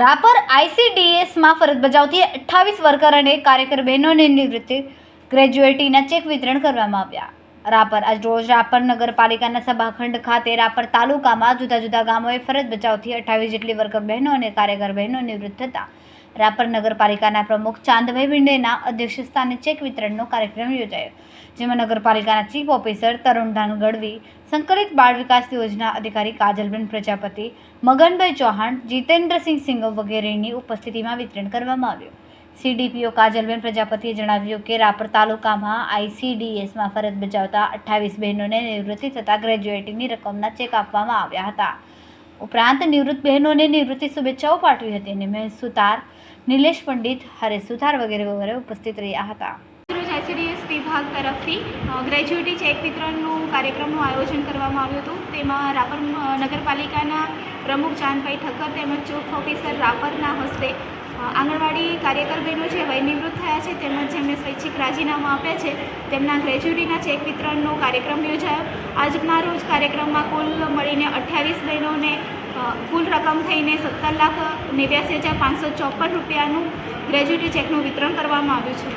રાપર આઈસીડીએસમાં ફરજ બજાવતી 28 વર્કર અને કાર્યકર બહેનોને નિવૃત્તિ ગ્રેજ્યુએટીના ચેક વિતરણ કરવામાં આવ્યા. રાપર આજરોજ રાપર નગરપાલિકાના સભાખંડ ખાતે રાપર તાલુકામાં જુદા જુદા ગામોએ ફરજ બજાવતી 28 જેટલી વર્કર બહેનો અને કાર્યકર બહેનો નિવૃત્ત થતા રાપર નગરપાલિકાના પ્રમુખ ચાંદભાઈ ભિંડેના અધ્યક્ષસ્થાને ચેક વિતરણનો કાર્યક્રમ યોજાયો, જેમાં નગરપાલિકાના ચીફ ઓફિસર તરુણધાન ગઢવી, સંકલિત બાળ વિકાસ યોજના અધિકારી કાજલબેન પ્રજાપતિ, મગનભાઈ ચૌહાણ, જીતેન્દ્રસિંહ સિંઘ વગેરેની ઉપસ્થિતિમાં વિતરણ કરવામાં આવ્યું. સીડીપીઓ કાજલબેન પ્રજાપતિએ જણાવ્યું કે રાપર તાલુકામાં આઈસીડીએસમાં ફરજ બજાવતા 28 બહેનોને નિવૃત્તિ થતાં ગ્રેજ્યુએટીની રકમના ચેક આપવામાં આવ્યા હતા. ઉપરાંત નિવૃત્ત બહેનોને નિવૃત્તિ શુભેચ્છાઓ પાઠવી હતી અને મહેશ સુતાર, નિલેશ પંડિત, હરેશ સુતાર વગેરે ઉપસ્થિત રહ્યા હતા. આઈસીડીએસ વિભાગ તરફથી ગ્રેજ્યુએટી ચેક વિતરણનું કાર્યક્રમનું આયોજન કરવામાં આવ્યું હતું. તેમાં રાપર નગરપાલિકાના પ્રમુખ ચાંદભાઈ ઠક્કર તેમજ ચીફ ઓફિસર રાપરના હસ્તે આંગણવાડી કાર્યકર બહેનો જે વયનિવૃત્ત થયા છે તેમજ જેમને સ્વૈચ્છિક રાજીનામા આપ્યા છે તેમના ગ્રેજ્યુએટીના ચેક વિતરણનો કાર્યક્રમ યોજાયો. આજના રોજ કાર્યક્રમમાં કુલ મળીને 28 બહેનોને કુલ રકમ થઈને 17,89,554 રૂપિયાનું ગ્રેજ્યુએટી ચેકનું વિતરણ કરવામાં આવ્યું છે.